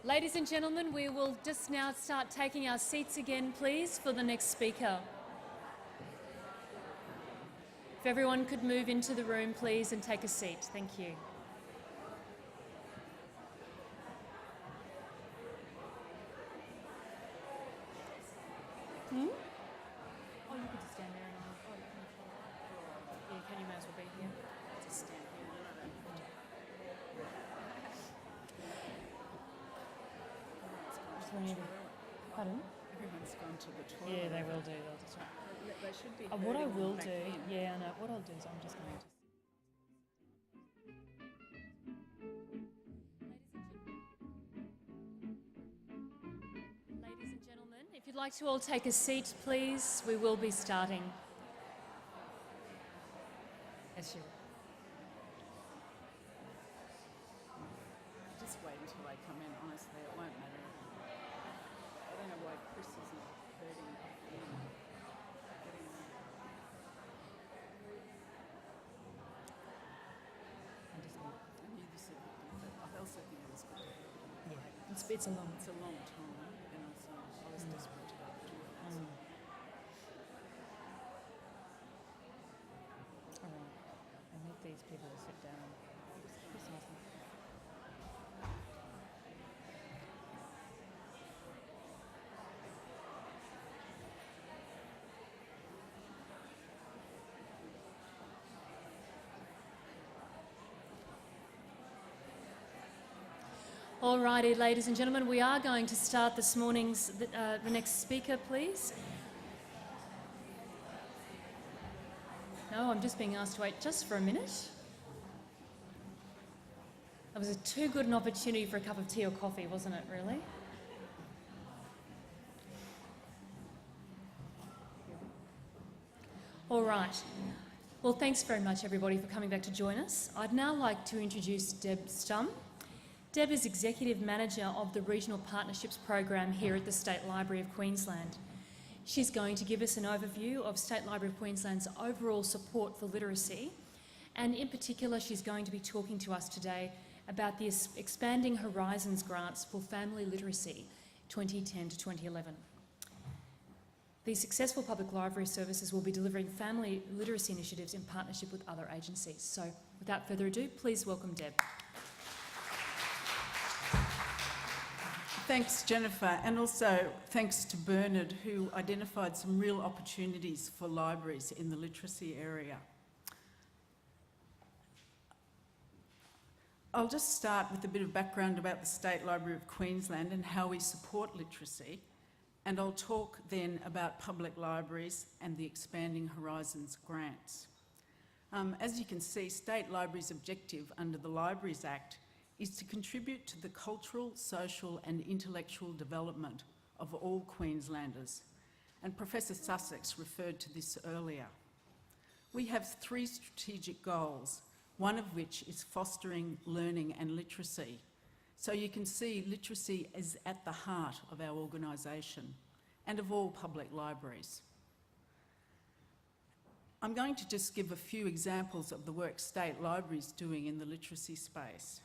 Ladies and gentlemen, we will just now start taking our seats again, please, for the next speaker. If everyone could move into the room, please, and take a seat. Thank you. Oh, you could just stand there and yeah, can you may as well be here? Just stand here. Pardon? Everyone's gone to the toilet. Yeah, they will do. They'll just. They should be. What I will do, yeah, I know. What I'll do is I'm just going to. Ladies and gentlemen, if you'd like to all take a seat, please, we will be starting. Yes, you. Just wait until they come in. Honestly, it won't matter. I don't know why Chris isn't hurting. I knew this would be good, but I also think it was good. Yeah, it's a long time, and also I was desperate to go to it. All right. I need these people to sit down. That's awesome. Alrighty, ladies and gentlemen, we are going to start this morning's, the next speaker, please. No, I'm just being asked to wait just for a minute. That was too good an opportunity for a cup of tea or coffee, wasn't it, really? All right. Well, thanks very much, everybody, for coming back to join us. I'd now like to introduce Deb Stumm. Deb is Executive Manager of the Regional Partnerships Program here at the State Library of Queensland. She's going to give us an overview of State Library of Queensland's overall support for literacy, and in particular she's going to be talking to us today about the Expanding Horizons grants for family literacy 2010 to 2011. These successful public library services will be delivering family literacy initiatives in partnership with other agencies. So without further ado, please welcome Deb. Thanks, Jennifer, and also thanks to Bernard, who identified some real opportunities for libraries in the literacy area. I'll just start with a bit of background about the State Library of Queensland and how we support literacy, and I'll talk then about public libraries and the Expanding Horizons grants. As you can see, State Library's objective under the Libraries Act is to contribute to the cultural, social and intellectual development of all Queenslanders, and Professor Sussex referred to this earlier. We have 3 strategic goals, one of which is fostering learning and literacy. So you can see literacy is at the heart of our organisation and of all public libraries. I'm going to just give a few examples of the work State Library is doing in the literacy space.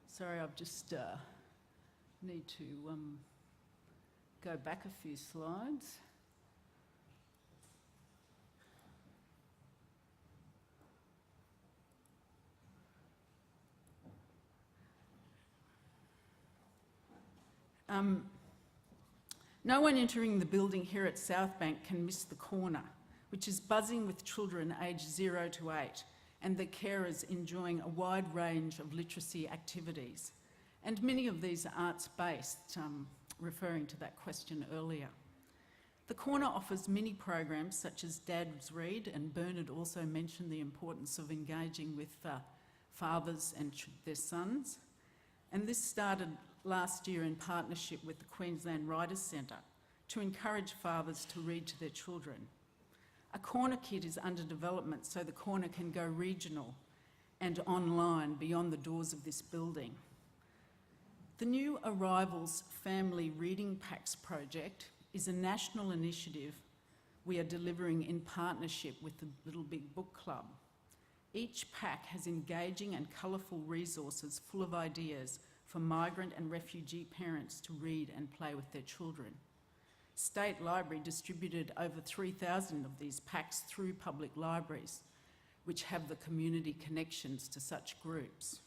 Sorry, I've just need to go back a few slides. No one entering the building here at Southbank can miss the corner, which is buzzing with children aged 0 to 8 and the carers enjoying a wide range of literacy activities. And many of these are arts-based, referring to that question earlier. The corner offers many programs such as Dad's Read, and Bernard also mentioned the importance of engaging with fathers and their sons. And this started last year in partnership with the Queensland Writers' Centre to encourage fathers to read to their children. A corner kit is under development so the corner can go regional and online beyond the doors of this building. The New Arrivals Family Reading Packs project is a national initiative we are delivering in partnership with the Little Big Book Club. Each pack has engaging and colourful resources full of ideas for migrant and refugee parents to read and play with their children. State Library distributed over 3,000 of these packs through public libraries, which have the community connections to such groups.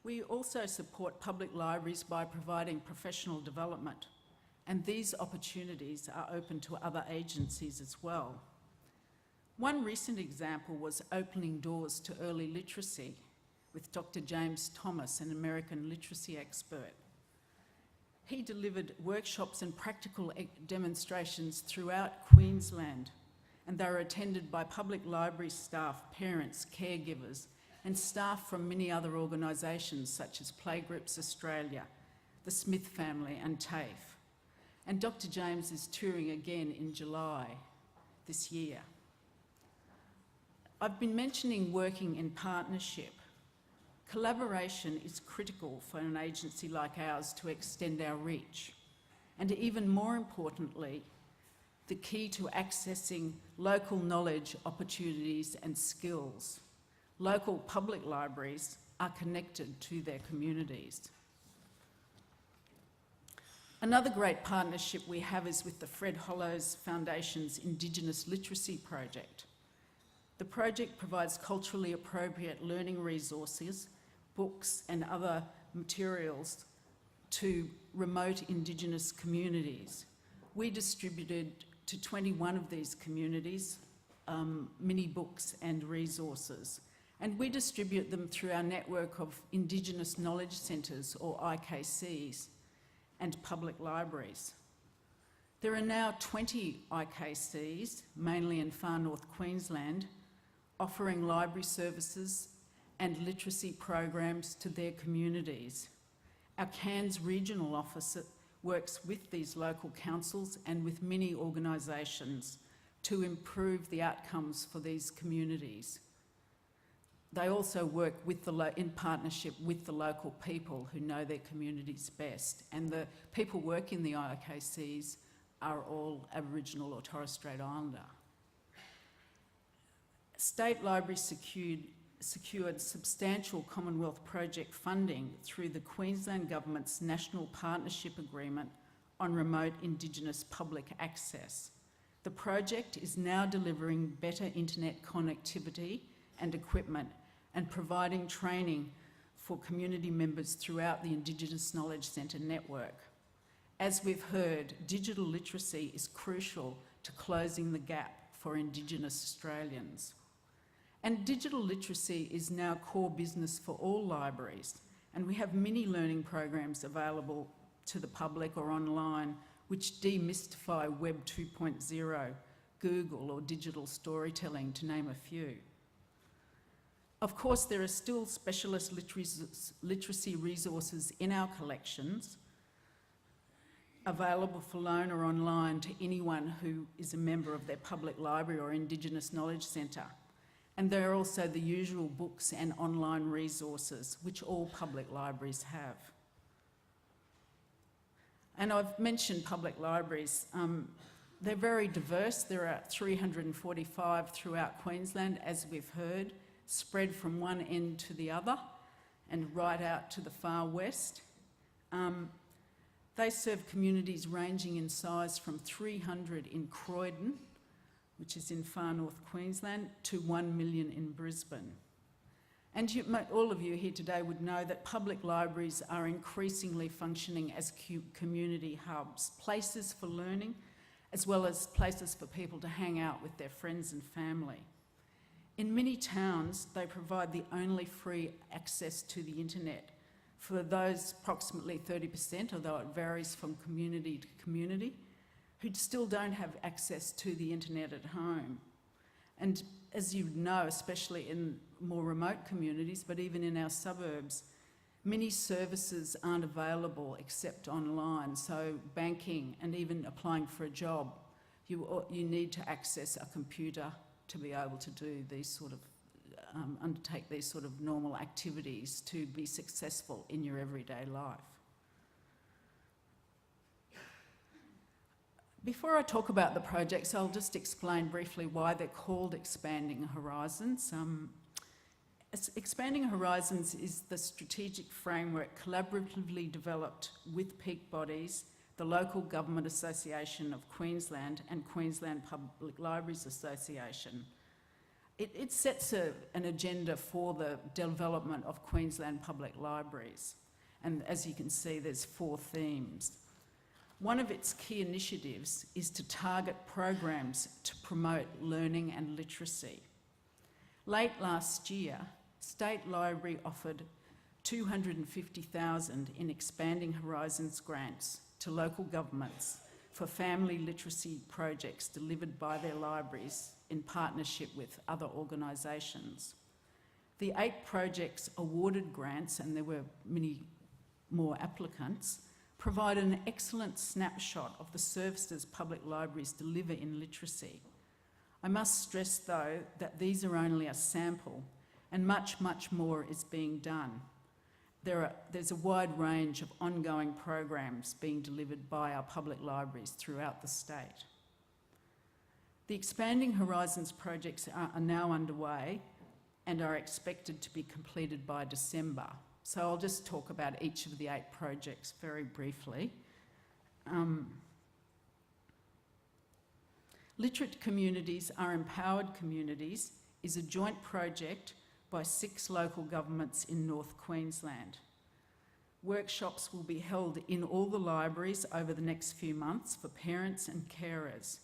We also support public libraries by providing professional development, and these opportunities are open to other agencies as well. One recent example was opening doors to early literacy with Dr. James Thomas, an American literacy expert. He delivered workshops and practical demonstrations throughout Queensland, and they were attended by public library staff, parents, caregivers, and staff from many other organisations such as Playgroups Australia, the Smith family and TAFE. And Dr. James is touring again in July this year. I've been mentioning working in partnership. Collaboration is critical for an agency like ours to extend our reach. And even more importantly, the key to accessing local knowledge, opportunities and skills. Local public libraries are connected to their communities. Another great partnership we have is with the Fred Hollows Foundation's Indigenous Literacy Project. The project provides culturally appropriate learning resources, books and other materials to remote Indigenous communities. We distributed to 21 of these communities mini books and resources, and we distribute them through our network of Indigenous Knowledge Centres, or IKCs, and public libraries. There are now 20 IKCs, mainly in far north Queensland, offering library services and literacy programs to their communities. Our Cairns Regional Office works with these local councils and with many organisations to improve the outcomes for these communities. They also work with in partnership with the local people who know their communities best, and the people working in the IKCs are all Aboriginal or Torres Strait Islander. State Library secured substantial Commonwealth project funding through the Queensland Government's National Partnership Agreement on Remote Indigenous Public Access. The project is now delivering better internet connectivity and equipment and providing training for community members throughout the Indigenous Knowledge Centre network. As we've heard, digital literacy is crucial to closing the gap for Indigenous Australians. And digital literacy is now core business for all libraries, and we have many learning programs available to the public or online which demystify Web 2.0, Google or digital storytelling, to name a few. Of course, there are still specialist literacy resources in our collections, available for loan or online to anyone who is a member of their public library or Indigenous Knowledge Centre. And there are also the usual books and online resources, which all public libraries have. And I've mentioned public libraries. They're very diverse. There are 345 throughout Queensland, as we've heard, spread from one end to the other and right out to the far west. They serve communities ranging in size from 300 in Croydon, which is in far north Queensland, to 1 million in Brisbane. And all of you here today would know that public libraries are increasingly functioning as community hubs, places for learning, as well as places for people to hang out with their friends and family. In many towns, they provide the only free access to the internet for those approximately 30%, although it varies from community to community, who still don't have access to the internet at home. And as you know, especially in more remote communities, but even in our suburbs, many services aren't available except online. So banking and even applying for a job, you need to access a computer to be able to do these sort of, undertake these sort of normal activities to be successful in your everyday life. Before I talk about the projects, I'll just explain briefly why they're called Expanding Horizons. Expanding Horizons is the strategic framework collaboratively developed with peak bodies, the Local Government Association of Queensland and Queensland Public Libraries Association. It sets an agenda for the development of Queensland public libraries. And as you can see, there's 4 themes. One of its key initiatives is to target programs to promote learning and literacy. Late last year, State Library offered $250,000 in Expanding Horizons grants to local governments for family literacy projects delivered by their libraries in partnership with other organisations. The 8 projects awarded grants, and there were many more applicants, provide an excellent snapshot of the services public libraries deliver in literacy. I must stress, though, that these are only a sample and much, much more is being done. There's a wide range of ongoing programs being delivered by our public libraries throughout the state. The Expanding Horizons projects are now underway and are expected to be completed by December. So I'll just talk about each of the 8 projects very briefly. Literate Communities Are Empowered Communities is a joint project by 6 local governments in North Queensland. Workshops will be held in all the libraries over the next few months for parents and carers.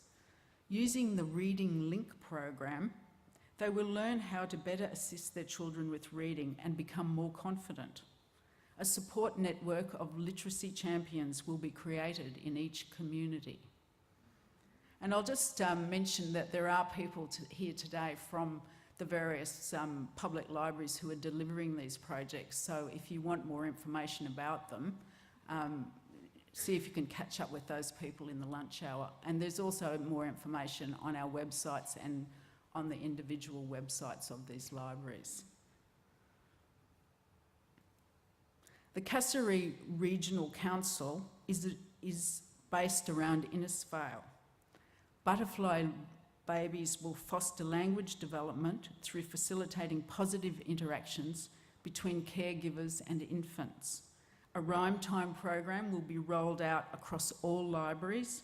Using the Reading Link program, they will learn how to better assist their children with reading and become more confident. A support network of literacy champions will be created in each community. And I'll just mention that there are people here today from the various public libraries who are delivering these projects. So if you want more information about them, see if you can catch up with those people in the lunch hour. And there's also more information on our websites and on the individual websites of these libraries. The Kasserine Regional Council is based around Innisfail. Butterfly Babies will foster language development through facilitating positive interactions between caregivers and infants. A rhyme time program will be rolled out across all libraries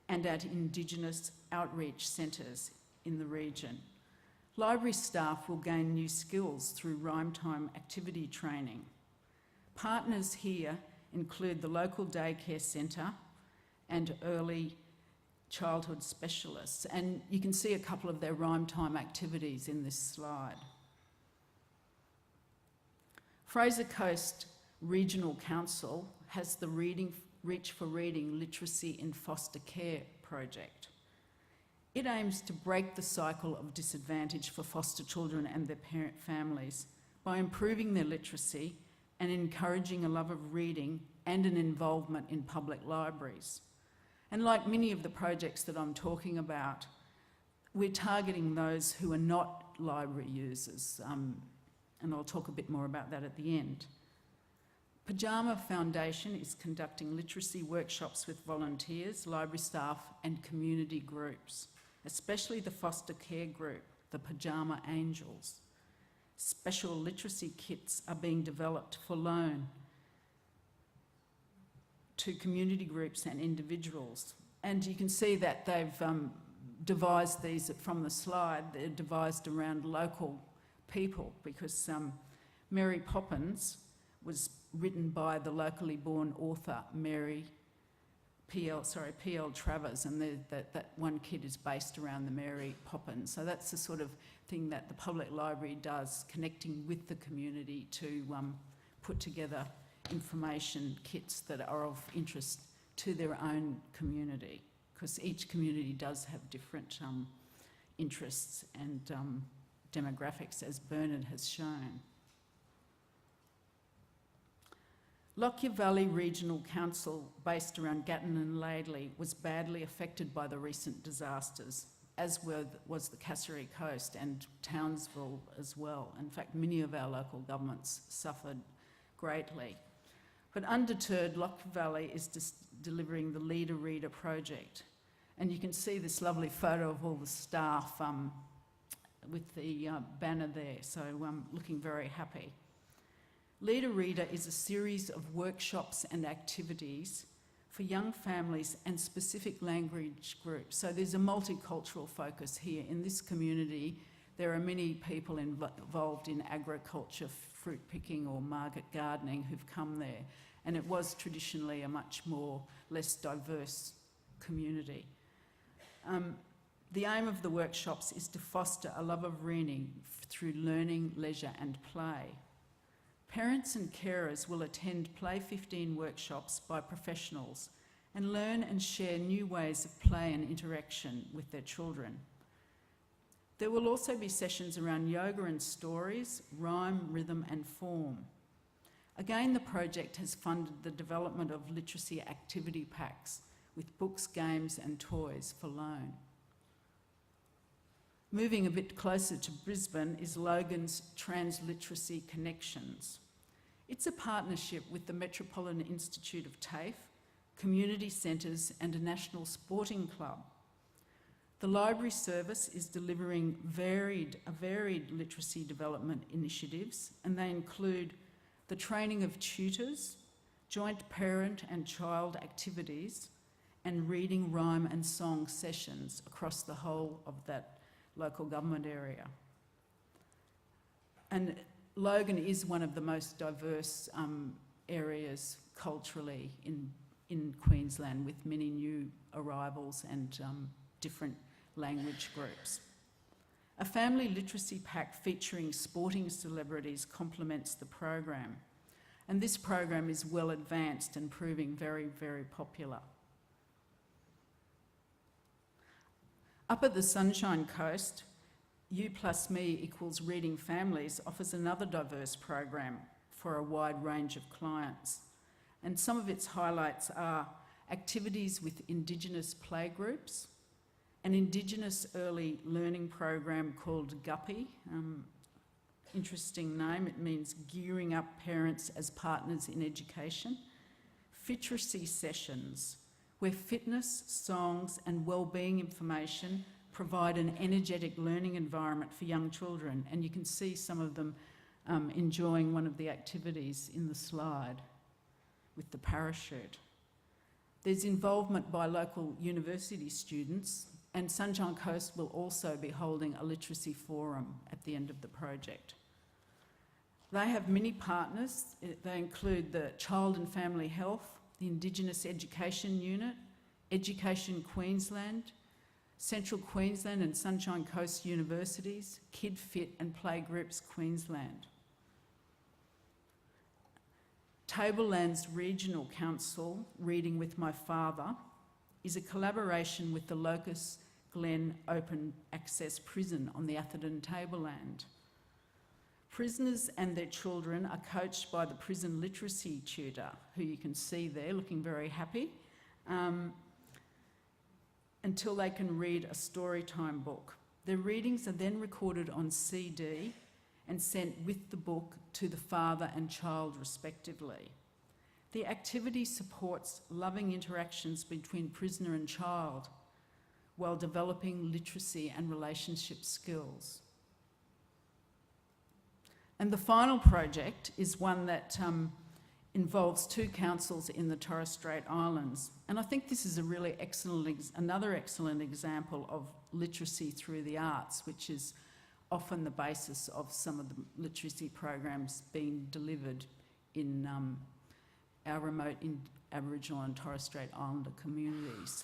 and at Indigenous outreach centres in the region. Library staff will gain new skills through rhyme time activity training. Partners here include the local daycare centre and early childhood specialists, and you can see a couple of their rhyme time activities in this slide. Fraser Coast Regional Council has the Reach for Reading Literacy in Foster Care project. It aims to break the cycle of disadvantage for foster children and their parent families by improving their literacy and encouraging a love of reading and an involvement in public libraries. And like many of the projects that I'm talking about, we're targeting those who are not library users, and I'll talk a bit more about that at the end. Pyjama Foundation is conducting literacy workshops with volunteers, library staff and community groups, especially the foster care group, the Pyjama Angels. Special literacy kits are being developed for loan to community groups and individuals. And you can see that they've devised these from the slide. They're devised around local people because Mary Poppins was written by the locally born author P.L. Travers, and that one kid is based around the Mary Poppins. So that's the sort of thing that the public library does, connecting with the community to put together information kits that are of interest to their own community, because each community does have different interests and demographics, as Bernard has shown. Lockyer Valley Regional Council, based around Gatton and Laidley, was badly affected by the recent disasters, as was the Cassowary Coast and Townsville as well. In fact, many of our local governments suffered greatly. But undeterred, Lockyer Valley is delivering the Leader Reader project. And you can see this lovely photo of all the staff with the banner there, so looking very happy. Leader Reader is a series of workshops and activities for young families and specific language groups. So there's a multicultural focus here. In this community, there are many people involved in agriculture, fruit picking or market gardening who've come there. And it was traditionally a much less diverse community. The aim of the workshops is to foster a love of reading through learning, leisure and play. Parents and carers will attend Play 15 workshops by professionals and learn and share new ways of play and interaction with their children. There will also be sessions around yoga and stories, rhyme, rhythm and form. Again, the project has funded the development of literacy activity packs with books, games and toys for loan. Moving a bit closer to Brisbane is Logan's Transliteracy Connections. It's a partnership with the Metropolitan Institute of TAFE, community centres and a national sporting club. The library service is delivering varied literacy development initiatives, and they include the training of tutors, joint parent and child activities, and reading, rhyme and song sessions across the whole of that local government area. And Logan is one of the most diverse areas culturally in Queensland, with many new arrivals and different language groups. A family literacy pack featuring sporting celebrities complements the program, and this program is well advanced and proving very, very popular. Up at the Sunshine Coast, U+Me = Reading Families offers another diverse program for a wide range of clients. And some of its highlights are activities with Indigenous playgroups, an Indigenous early learning program called Guppy. Interesting name, it means gearing up parents as partners in education. Fiteracy sessions, where fitness, songs and wellbeing information provide an energetic learning environment for young children, and you can see some of them enjoying one of the activities in the slide with the parachute. There's involvement by local university students, and Sunshine Coast will also be holding a literacy forum at the end of the project. They have many partners. They include the Child and Family Health, the Indigenous Education Unit, Education Queensland, Central Queensland and Sunshine Coast Universities, Kid Fit and Playgroups Queensland. Tableland's Regional Council, Reading with My Father, is a collaboration with the Locust Glen Open Access Prison on the Atherton Tableland. Prisoners and their children are coached by the prison literacy tutor, who you can see there looking very happy, until they can read a storytime book. Their readings are then recorded on CD and sent with the book to the father and child respectively. The activity supports loving interactions between prisoner and child while developing literacy and relationship skills. And the final project is one that involves two councils in the Torres Strait Islands. And I think this is a really another excellent example of literacy through the arts, which is often the basis of some of the literacy programs being delivered in our remote Aboriginal and Torres Strait Islander communities.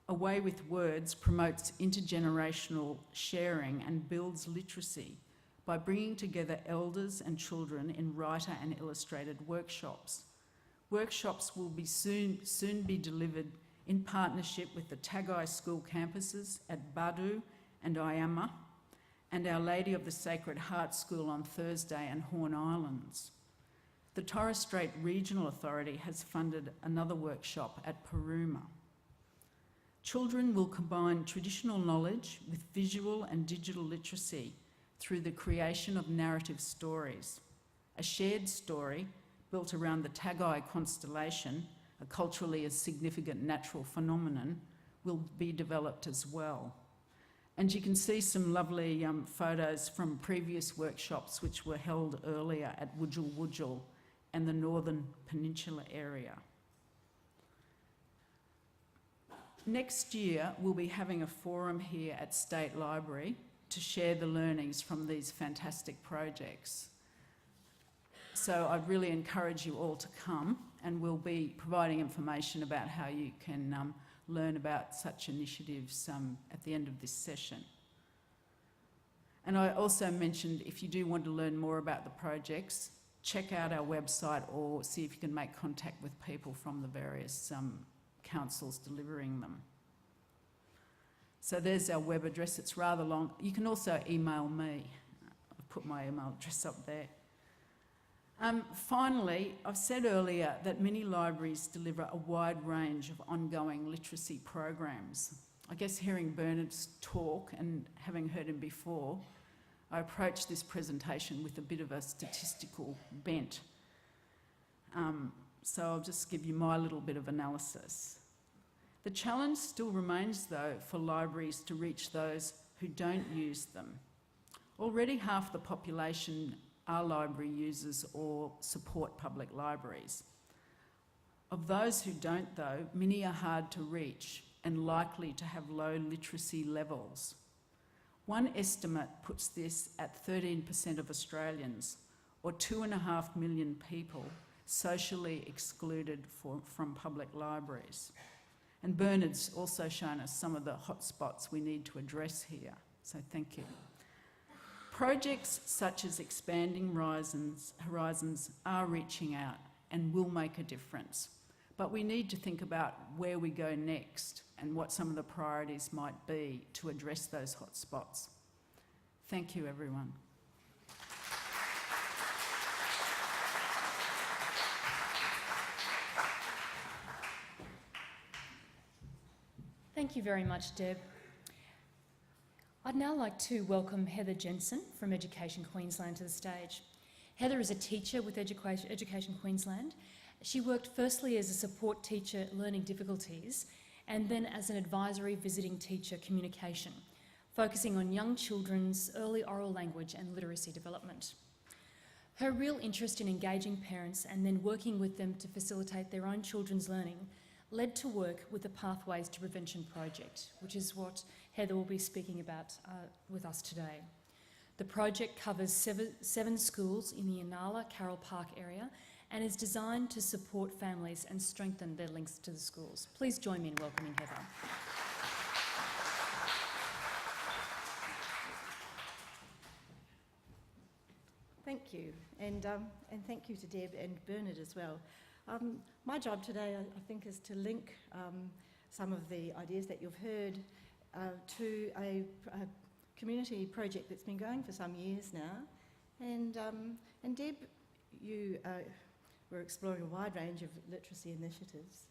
A Way with Words promotes intergenerational sharing and builds literacy by bringing together elders and children in writer and illustrated workshops. Workshops will be soon be delivered in partnership with the Tagai school campuses at Badu and Iama, and Our Lady of the Sacred Heart School on Thursday and Horn Islands. The Torres Strait Regional Authority has funded another workshop at Paruma. Children will combine traditional knowledge with visual and digital literacy through the creation of narrative stories. A shared story built around the Tagai constellation, a culturally significant natural phenomenon, will be developed as well. And you can see some lovely photos from previous workshops which were held earlier at Wujal Wujal and the Northern Peninsula area. Next year, we'll be having a forum here at State Library to share the learnings from these fantastic projects. So I'd really encourage you all to come, and we'll be providing information about how you can learn about such initiatives at the end of this session. And I also mentioned, if you do want to learn more about the projects, check out our website or see if you can make contact with people from the various councils delivering them. So there's our web address. It's rather long. You can also email me. I've put my email address up there. Finally, I've said earlier that many libraries deliver a wide range of ongoing literacy programs. I guess hearing Bernard's talk and having heard him before, I approached this presentation with a bit of a statistical bent. So I'll just give you my little bit of analysis. The challenge still remains, though, for libraries to reach those who don't use them. Already half the population are library users or support public libraries. Of those who don't, though, many are hard to reach and likely to have low literacy levels. One estimate puts this at 13% of Australians, or 2.5 million people, socially excluded from public libraries. And Bernard's also shown us some of the hotspots we need to address here, so thank you. Projects such as Expanding Horizons are reaching out and will make a difference, but we need to think about where we go next and what some of the priorities might be to address those hotspots. Thank you, everyone. Thank you very much, Deb. I'd now like to welcome Heather Jensen from Education Queensland to the stage. Heather is a teacher with Education Queensland. She worked firstly as a support teacher learning difficulties and then as an advisory visiting teacher communication, focusing on young children's early oral language and literacy development. Her real interest in engaging parents and then working with them to facilitate their own children's learning led to work with the Pathways to Prevention project, which is what Heather will be speaking about with us today. The project covers seven schools in the Inala Carroll Park area and is designed to support families and strengthen their links to the schools. Please join me in welcoming Heather. Thank you, and thank you to Deb and Bernard as well. My job today, I think, is to link some of the ideas that you've heard to a community project that's been going for some years now. And Deb, you were exploring a wide range of literacy initiatives.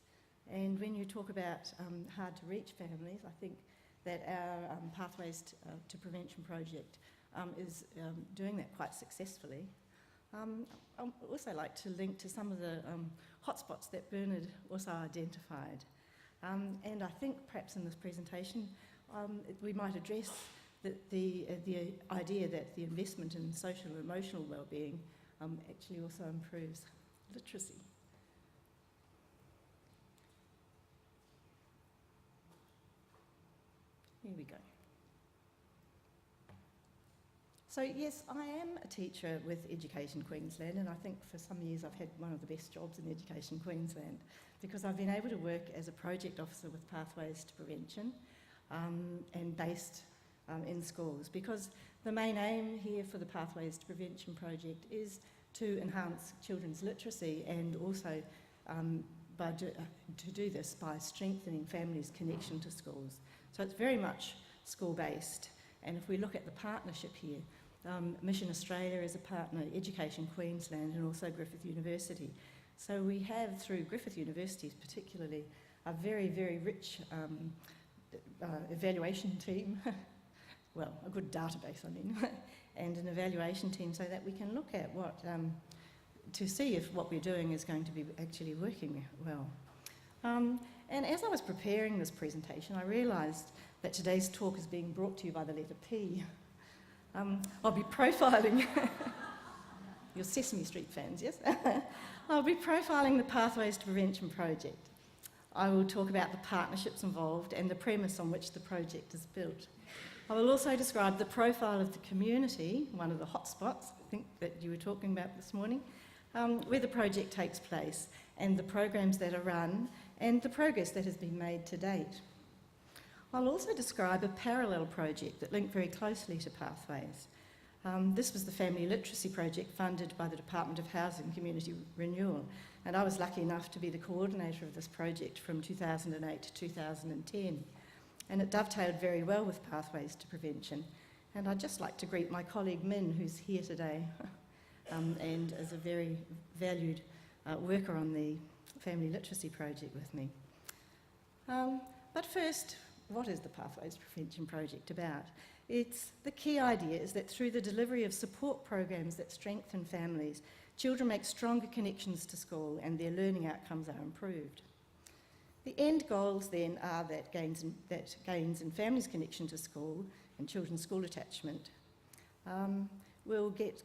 And when you talk about hard to reach families, I think that our Pathways to Prevention project is doing that quite successfully. I'd also like to link to some of the hotspots that Bernard also identified. And I think perhaps in this presentation we might address the idea that the investment in social and emotional wellbeing actually also improves literacy. Here we go. So yes, I am a teacher with Education Queensland, and I think for some years I've had one of the best jobs in Education Queensland because I've been able to work as a project officer with Pathways to Prevention and based in schools, because the main aim here for the Pathways to Prevention project is to enhance children's literacy and also to do this by strengthening families' connection to schools. So it's very much school-based. And if we look at the partnership here, Mission Australia is a partner, Education Queensland and also Griffith University. So we have, through Griffith University particularly, a very, very rich evaluation team, well, a good database, I mean, and an evaluation team so that we can look at what, to see if what we're doing is going to be actually working well. And as I was preparing this presentation, I realised that today's talk is being brought to you by the letter P. I'll be profiling, your Sesame Street fans, yes? I'll be profiling the Pathways to Prevention project. I will talk about the partnerships involved and the premise on which the project is built. I will also describe the profile of the community, one of the hotspots, I think, that you were talking about this morning, where the project takes place, and the programs that are run, and the progress that has been made to date. I'll also describe a parallel project that linked very closely to Pathways. This was the Family Literacy Project funded by the Department of Housing and Community Renewal, and I was lucky enough to be the coordinator of this project from 2008 to 2010. And it dovetailed very well with Pathways to Prevention. And I'd just like to greet my colleague Min, who's here today, and is a very valued worker on the Family Literacy Project with me. But first, what is the Pathways to Prevention project about? The key idea is that through the delivery of support programs that strengthen families, children make stronger connections to school and their learning outcomes are improved. The end goals then are that gains in families' connection to school and children's school attachment will get